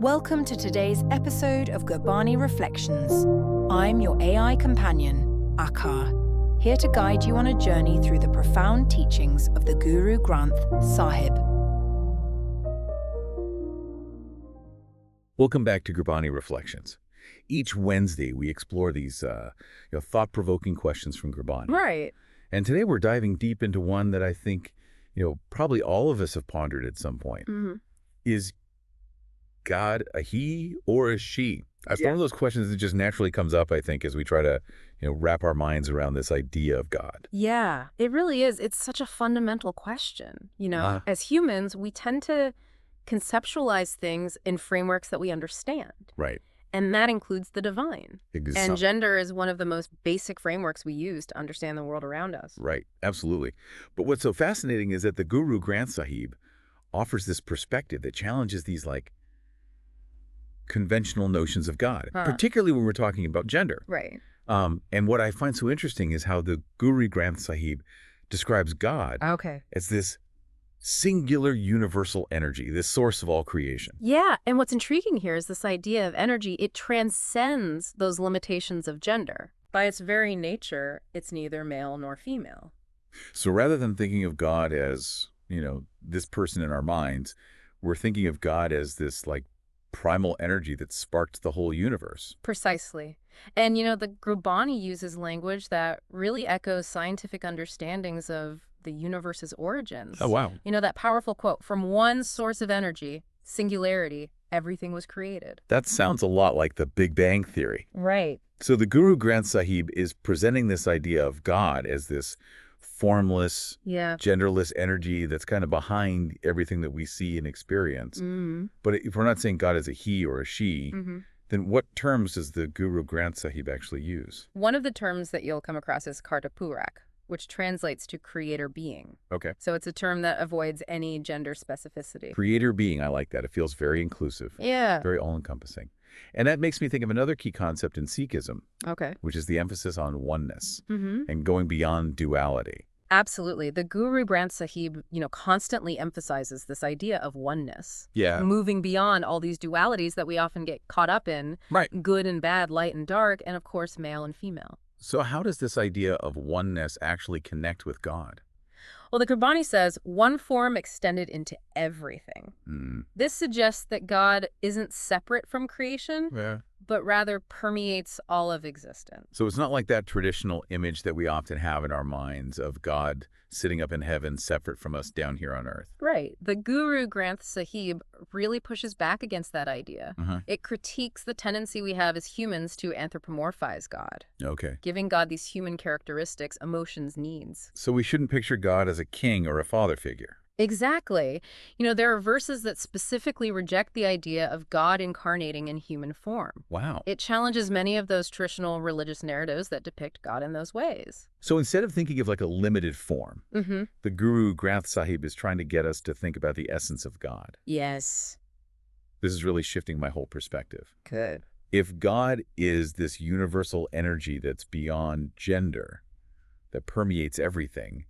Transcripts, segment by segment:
Welcome to today's episode of Gurbani Reflections. I'm your AI companion, Akar, here to guide you on a journey through the profound teachings of the Guru Granth Sahib. Welcome back to Gurbani Reflections. Each Wednesday, we explore these thought-provoking questions from Gurbani. Right. And today we're diving deep into one that I think, probably all of us have pondered at some point. Mm-hmm. Is God a he or a she? That's one of those questions that just naturally comes up, I think, as we try to, wrap our minds around this idea of God. Yeah, it really is. It's such a fundamental question. As humans, we tend to conceptualize things in frameworks that we understand. Right. And that includes the divine. Exactly. And gender is one of the most basic frameworks we use to understand the world around us. Right. Absolutely. But what's so fascinating is that the Guru Granth Sahib offers this perspective that challenges these, conventional notions of God, particularly when we're talking about gender. Right. And what I find so interesting is how the Guru Granth Sahib describes God as this singular universal energy, this source of all creation. Yeah, and what's intriguing here is this idea of energy. It transcends those limitations of gender. By its very nature, it's neither male nor female. So rather than thinking of God as, this person in our minds, we're thinking of God as this, primal energy that sparked the whole universe. Precisely. And, the Gurbani uses language that really echoes scientific understandings of the universe's origins. Oh, wow. That powerful quote, from one source of energy, singularity, everything was created. That sounds a lot like the Big Bang Theory. Right. So the Guru Granth Sahib is presenting this idea of God as this formless, genderless energy that's kind of behind everything that we see and experience. Mm-hmm. But if we're not saying God is a he or a she, then what terms does the Guru Granth Sahib actually use? One of the terms that you'll come across is kartapurak, which translates to creator being. Okay. So it's a term that avoids any gender specificity. Creator being, I like that. It feels very inclusive. Yeah. Very all-encompassing. And that makes me think of another key concept in Sikhism, which is the emphasis on oneness and going beyond duality. Absolutely. The Guru Granth Sahib, constantly emphasizes this idea of oneness. Yeah. Moving beyond all these dualities that we often get caught up in. Right. Good and bad, light and dark, and of course, male and female. So how does this idea of oneness actually connect with God? Well, the Gurbani says, one form extended into everything. This suggests that God isn't separate from creation, but rather permeates all of existence. So it's not like that traditional image that we often have in our minds of God sitting up in heaven separate from us down here on earth. Right. The Guru Granth Sahib really pushes back against that idea. It critiques the tendency we have as humans to anthropomorphize God. Okay. Giving God these human characteristics, emotions, needs. So we shouldn't picture God as a king or a father figure. Exactly. There are verses that specifically reject the idea of God incarnating in human form. Wow. It challenges many of those traditional religious narratives that depict God in those ways. So instead of thinking of a limited form, the Guru Granth Sahib is trying to get us to think about the essence of God. Yes. This is really shifting my whole perspective. Good. If God is this universal energy that's beyond gender, that permeates everything,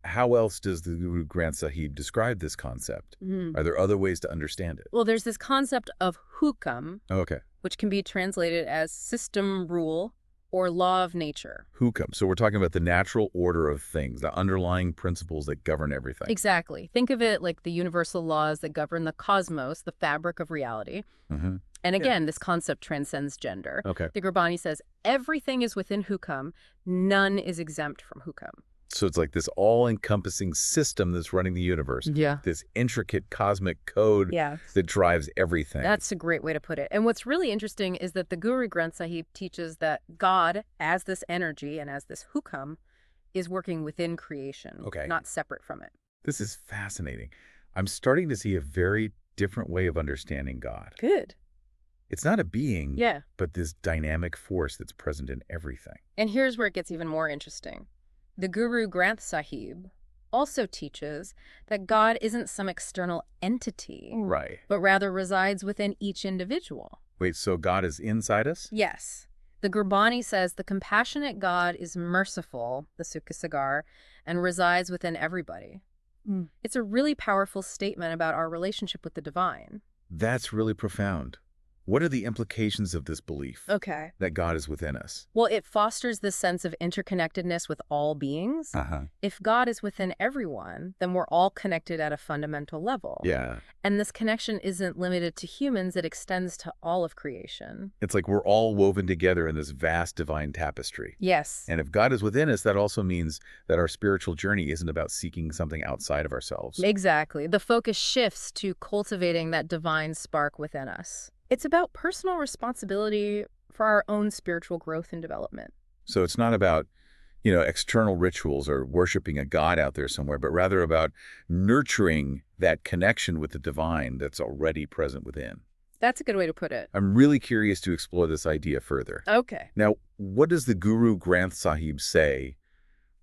how else does the Guru Granth Sahib describe this concept? Are there other ways to understand it? Well, there's this concept of Hukam, Okay. which can be translated as system, rule, or law of nature. Hukam. So we're talking about the natural order of things, the underlying principles that govern everything. Exactly. Think of it like the universal laws that govern the cosmos, the fabric of reality. And again, this concept transcends gender. Okay. The Gurbani says, everything is within Hukam, none is exempt from Hukam. So it's like this all-encompassing system that's running the universe. Yeah. This intricate cosmic code that drives everything. That's a great way to put it. And what's really interesting is that the Guru Granth Sahib teaches that God, as this energy and as this Hukam, is working within creation, not separate from it. This is fascinating. I'm starting to see a very different way of understanding God. Good. It's not a being, Yeah. but this dynamic force that's present in everything. And here's where it gets even more interesting. The Guru Granth Sahib also teaches that God isn't some external entity, Right. but rather resides within each individual. Wait, so God is inside us? Yes. The Gurbani says the compassionate God is merciful, the Sukha Sagar, and resides within everybody. It's a really powerful statement about our relationship with the divine. That's really profound. What are the implications of this belief that God is within us? Well, it fosters this sense of interconnectedness with all beings. If God is within everyone, then we're all connected at a fundamental level. Yeah. And this connection isn't limited to humans, it extends to all of creation. It's like we're all woven together in this vast divine tapestry. Yes. And if God is within us, that also means that our spiritual journey isn't about seeking something outside of ourselves. Exactly. The focus shifts to cultivating that divine spark within us. It's about personal responsibility for our own spiritual growth and development. So it's not about, external rituals or worshiping a God out there somewhere, but rather about nurturing that connection with the divine that's already present within. That's a good way to put it. I'm really curious to explore this idea further. Okay. Now, what does the Guru Granth Sahib say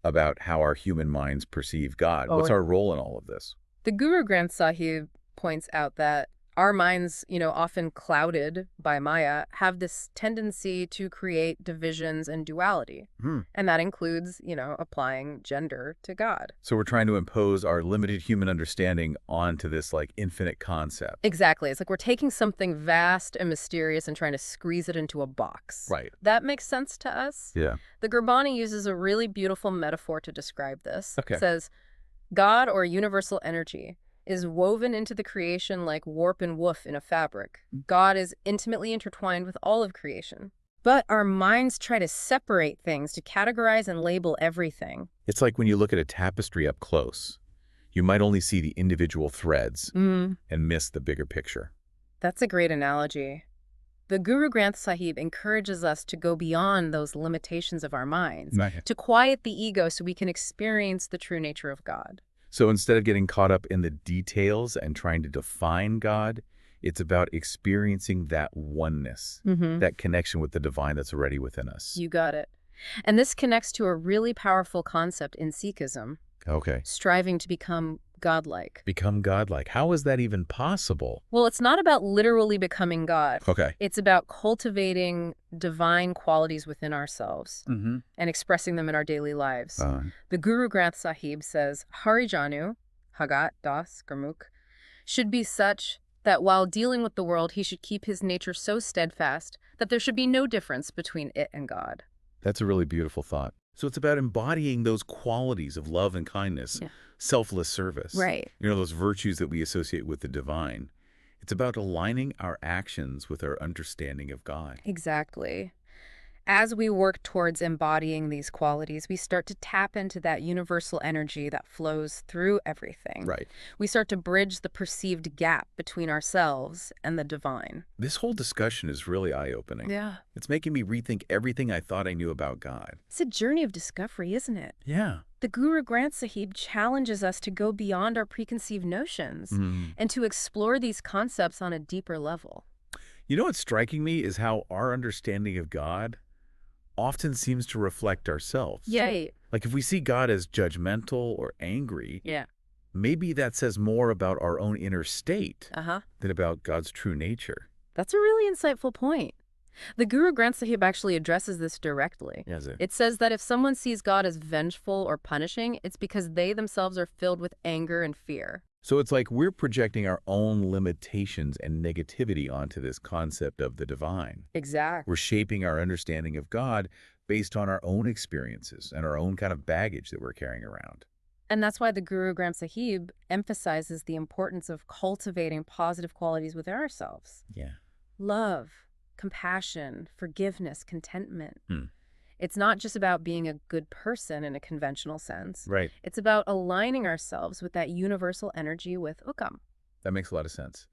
about how our human minds perceive God? What's our role in all of this? The Guru Granth Sahib points out that our minds, often clouded by Maya, have this tendency to create divisions and duality. And that includes, applying gender to God. So we're trying to impose our limited human understanding onto this, infinite concept. Exactly. It's like we're taking something vast and mysterious and trying to squeeze it into a box. Right. That makes sense to us? Yeah. The Gurbani uses a really beautiful metaphor to describe this. Okay. It says, God, or universal energy, is woven into the creation like warp and woof in a fabric. God is intimately intertwined with all of creation. But our minds try to separate things, to categorize and label everything. It's like when you look at a tapestry up close, you might only see the individual threads and miss the bigger picture. That's a great analogy. The Guru Granth Sahib encourages us to go beyond those limitations of our minds, to quiet the ego so we can experience the true nature of God. So instead of getting caught up in the details and trying to define God, it's about experiencing that oneness, that connection with the divine that's already within us. You got it. And this connects to a really powerful concept in Sikhism. Okay. Striving to become godlike. Become godlike. How is that even possible? Well, it's not about literally becoming God. Okay. It's about cultivating divine qualities within ourselves and expressing them in our daily lives. The Guru Granth Sahib says, Harijanu, Hagat, Das, Gurmukh, should be such that while dealing with the world, he should keep his nature so steadfast that there should be no difference between it and God. That's a really beautiful thought. So it's about embodying those qualities of love and kindness, selfless service. Right. Those virtues that we associate with the divine. It's about aligning our actions with our understanding of God. Exactly. As we work towards embodying these qualities, we start to tap into that universal energy that flows through everything. Right. We start to bridge the perceived gap between ourselves and the divine. This whole discussion is really eye-opening. Yeah. It's making me rethink everything I thought I knew about God. It's a journey of discovery, isn't it? Yeah. The Guru Granth Sahib challenges us to go beyond our preconceived notions and to explore these concepts on a deeper level. What's striking me is how our understanding of God often seems to reflect ourselves. Yay. Like if we see God as judgmental or angry, maybe that says more about our own inner state than about God's true nature. That's a really insightful point. The Guru Granth Sahib actually addresses this directly. Yes, It says that if someone sees God as vengeful or punishing, it's because they themselves are filled with anger and fear. So it's like we're projecting our own limitations and negativity onto this concept of the divine. Exactly. We're shaping our understanding of God based on our own experiences and our own kind of baggage that we're carrying around. And that's why the Guru Granth Sahib emphasizes the importance of cultivating positive qualities within ourselves. Yeah. Love, compassion, forgiveness, contentment. It's not just about being a good person in a conventional sense. Right. It's about aligning ourselves with that universal energy with Hukam. That makes a lot of sense.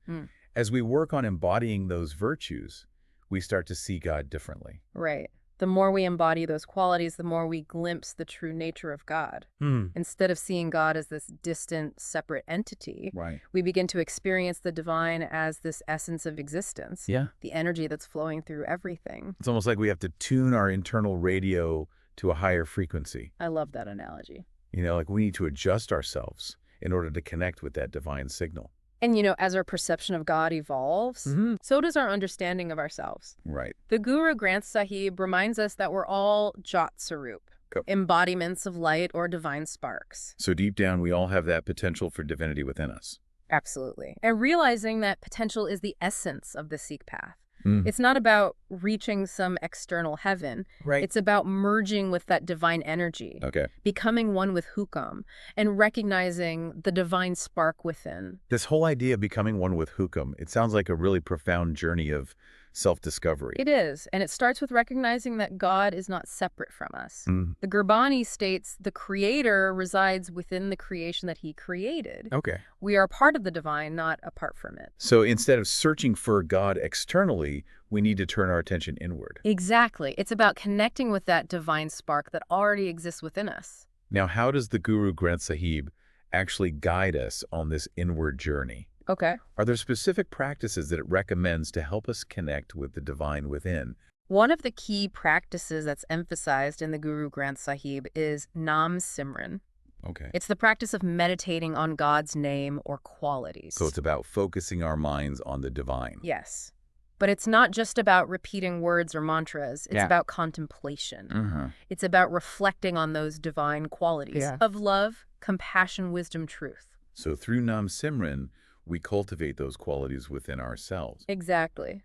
As we work on embodying those virtues, we start to see God differently. Right. The more we embody those qualities, the more we glimpse the true nature of God. Instead of seeing God as this distant, separate entity, we begin to experience the divine as this essence of existence, the energy that's flowing through everything. It's almost like we have to tune our internal radio to a higher frequency. I love that analogy. Like we need to adjust ourselves in order to connect with that divine signal. And, as our perception of God evolves, so does our understanding of ourselves. Right. The Guru Granth Sahib reminds us that we're all Jat Sarup, embodiments of light or divine sparks. So deep down, we all have that potential for divinity within us. Absolutely. And realizing that potential is the essence of the Sikh path. Mm. It's not about reaching some external heaven. Right. It's about merging with that divine energy, becoming one with Hukam, and recognizing the divine spark within. This whole idea of becoming one with Hukam, it sounds like a really profound journey of self-discovery. It is, and it starts with recognizing that God is not separate from us. Mm. The Gurbani states the Creator resides within the creation that He created. Okay. We are part of the divine, not apart from it. So instead of searching for God externally, we need to turn our attention inward. Exactly. It's about connecting with that divine spark that already exists within us. Now, how does the Guru Granth Sahib actually guide us on this inward journey? Okay. Are there specific practices that it recommends to help us connect with the divine within? One of the key practices that's emphasized in the Guru Granth Sahib is Nam Simran. Okay. It's the practice of meditating on God's name or qualities. So it's about focusing our minds on the divine. Yes. But it's not just about repeating words or mantras. It's about contemplation. Mm-hmm. It's about reflecting on those divine qualities of love, compassion, wisdom, truth. So through Nam Simran, we cultivate those qualities within ourselves. Exactly.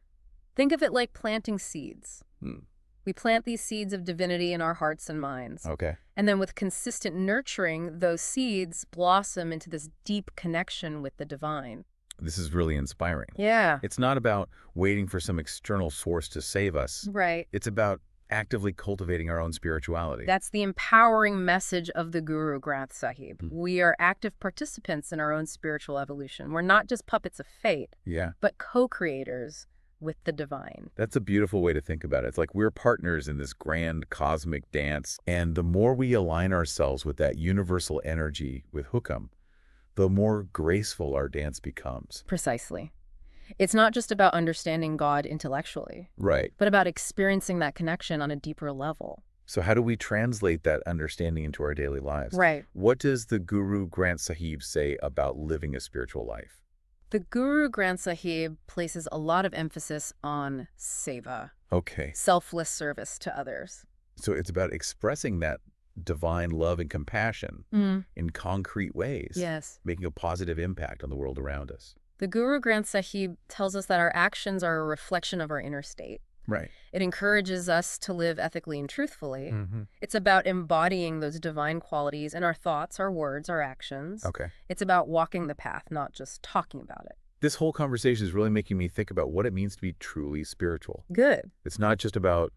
Think of it like planting seeds. We plant these seeds of divinity in our hearts and minds. Okay. And then with consistent nurturing, those seeds blossom into this deep connection with the divine. This is really inspiring. Yeah. It's not about waiting for some external force to save us. Right. It's about actively cultivating our own spirituality. That's the empowering message of the Guru Granth Sahib. We are active participants in our own spiritual evolution. We're not just puppets of fate, but co-creators with the divine. That's a beautiful way to think about it. It's like we're partners in this grand cosmic dance. And the more we align ourselves with that universal energy with Hukam, the more graceful our dance becomes. Precisely. It's not just about understanding God intellectually, but about experiencing that connection on a deeper level. So how do we translate that understanding into our daily lives? Right. What does the Guru Granth Sahib say about living a spiritual life? The Guru Granth Sahib places a lot of emphasis on seva, selfless service to others. So it's about expressing that divine love and compassion in concrete ways, making a positive impact on the world around us. The Guru Granth Sahib tells us that our actions are a reflection of our inner state. Right. It encourages us to live ethically and truthfully. It's about embodying those divine qualities in our thoughts, our words, our actions. It's about walking the path, not just talking about it. This whole conversation is really making me think about what it means to be truly spiritual. Good. It's not just about,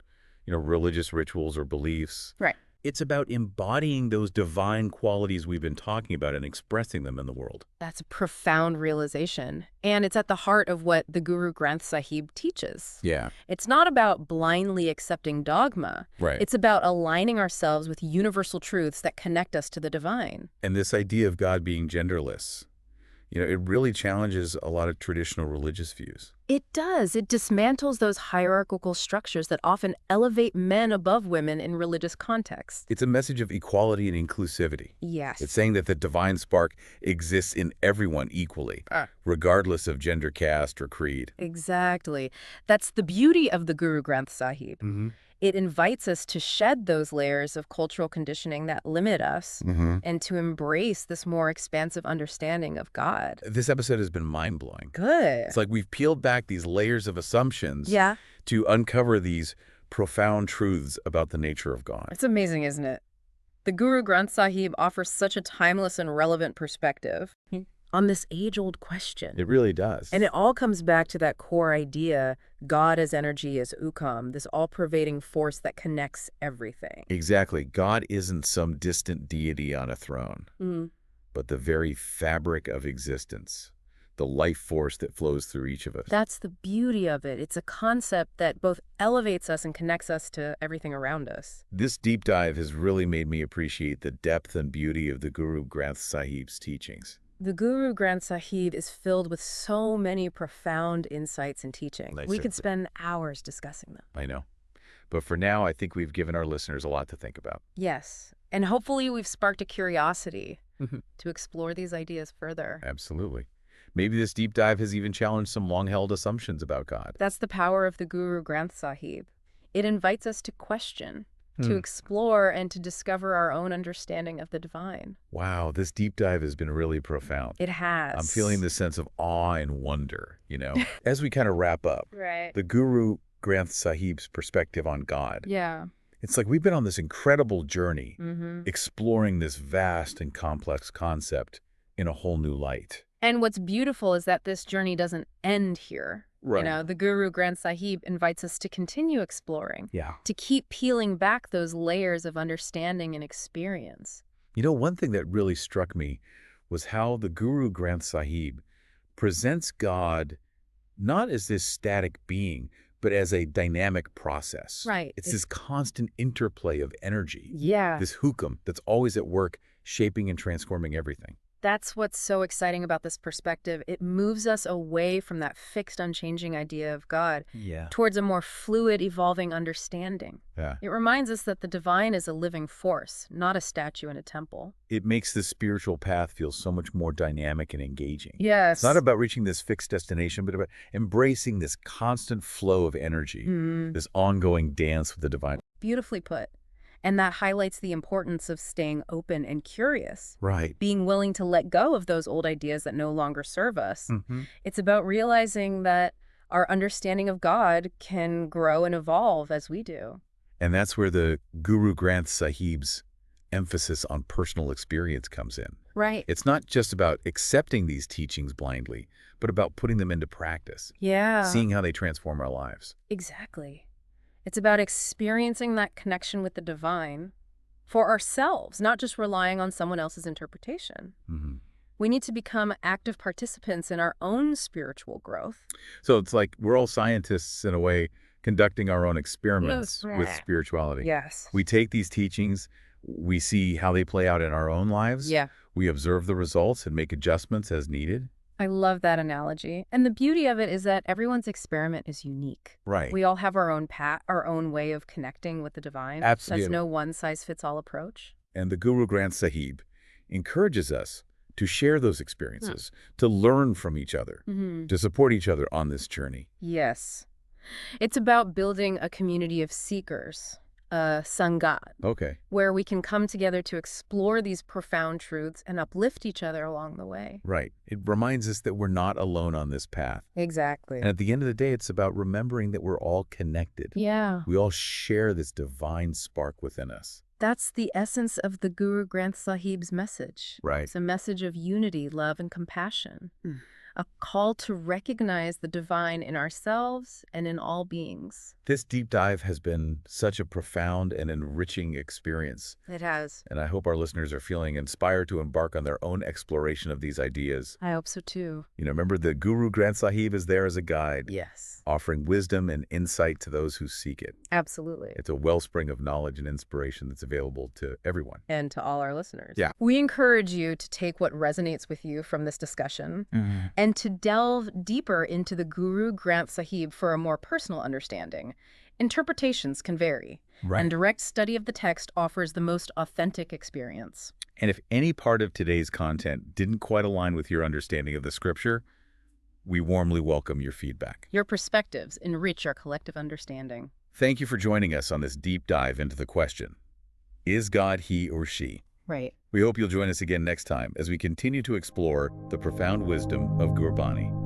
religious rituals or beliefs. Right. It's about embodying those divine qualities we've been talking about and expressing them in the world. That's a profound realization. And it's at the heart of what the Guru Granth Sahib teaches. Yeah. It's not about blindly accepting dogma. Right. It's about aligning ourselves with universal truths that connect us to the divine. And this idea of God being genderless, it really challenges a lot of traditional religious views. It does. It dismantles those hierarchical structures that often elevate men above women in religious contexts. It's a message of equality and inclusivity. Yes. It's saying that the divine spark exists in everyone equally, regardless of gender, caste, or creed. Exactly. That's the beauty of the Guru Granth Sahib. It invites us to shed those layers of cultural conditioning that limit us and to embrace this more expansive understanding of God. This episode has been mind-blowing. Good. It's like we've peeled back these layers of assumptions to uncover these profound truths about the nature of God. It's amazing, isn't it? The Guru Granth Sahib offers such a timeless and relevant perspective on this age-old question. It really does. And it all comes back to that core idea, God as energy is Hukam, this all-pervading force that connects everything. Exactly. God isn't some distant deity on a throne, but the very fabric of existence, the life force that flows through each of us. That's the beauty of it. It's a concept that both elevates us and connects us to everything around us. This deep dive has really made me appreciate the depth and beauty of the Guru Granth Sahib's teachings. The Guru Granth Sahib is filled with so many profound insights and teachings. We could spend hours discussing them. I know. But for now, I think we've given our listeners a lot to think about. Yes. And hopefully we've sparked a curiosity to explore these ideas further. Absolutely. Maybe this deep dive has even challenged some long-held assumptions about God. That's the power of the Guru Granth Sahib. It invites us to question, to explore and to discover our own understanding of the divine. Wow, this deep dive has been really profound. It has. I'm feeling this sense of awe and wonder, As we kind of wrap up, Right. the Guru Granth Sahib's perspective on God. Yeah. It's like we've been on this incredible journey exploring this vast and complex concept in a whole new light. And what's beautiful is that this journey doesn't end here. Right. The Guru Granth Sahib invites us to continue exploring, Yeah. to keep peeling back those layers of understanding and experience. One thing that really struck me was how the Guru Granth Sahib presents God not as this static being, but as a dynamic process. Right. It's this constant interplay of energy. Yeah. This hukam that's always at work, shaping and transforming everything. That's what's so exciting about this perspective. It moves us away from that fixed, unchanging idea of God towards a more fluid, evolving understanding. Yeah. It reminds us that the divine is a living force, not a statue in a temple. It makes the spiritual path feel so much more dynamic and engaging. Yes. It's not about reaching this fixed destination, but about embracing this constant flow of energy, this ongoing dance with the divine. Beautifully put. And that highlights the importance of staying open and curious. Right. Being willing to let go of those old ideas that no longer serve us. It's about realizing that our understanding of God can grow and evolve as we do. And that's where the Guru Granth Sahib's emphasis on personal experience comes in. Right. It's not just about accepting these teachings blindly, but about putting them into practice. Yeah. Seeing how they transform our lives. Exactly. It's about experiencing that connection with the divine for ourselves, not just relying on someone else's interpretation. We need to become active participants in our own spiritual growth. So it's like we're all scientists in a way, conducting our own experiments with spirituality. Yes. We take these teachings, we see how they play out in our own lives. Yeah. We observe the results and make adjustments as needed. I love that analogy. And the beauty of it is that everyone's experiment is unique. Right. We all have our own path, our own way of connecting with the divine. Absolutely. There's no one-size-fits-all approach. And the Guru Granth Sahib encourages us to share those experiences, to learn from each other, to support each other on this journey. Yes. It's about building a community of seekers, Sangat, where we can come together to explore these profound truths and uplift each other along the way. Right. It reminds us that we're not alone on this path. Exactly. And at the end of the day, it's about remembering that we're all connected. Yeah. We all share this divine spark within us. That's the essence of the Guru Granth Sahib's message. Right. It's a message of unity, love, and compassion. A call to recognize the divine in ourselves and in all beings. This deep dive has been such a profound and enriching experience. It has. And I hope our listeners are feeling inspired to embark on their own exploration of these ideas. I hope so too. Remember, the Guru Granth Sahib is there as a guide. Yes. Offering wisdom and insight to those who seek it. Absolutely. It's a wellspring of knowledge and inspiration that's available to everyone. And to all our listeners. Yeah. We encourage you to take what resonates with you from this discussion and to delve deeper into the Guru Granth Sahib for a more personal understanding. Interpretations can vary, and direct study of the text offers the most authentic experience. And if any part of today's content didn't quite align with your understanding of the scripture, we warmly welcome your feedback. Your perspectives enrich our collective understanding. Thank you for joining us on this deep dive into the question, is God he or she? Right. We hope you'll join us again next time as we continue to explore the profound wisdom of Gurbani.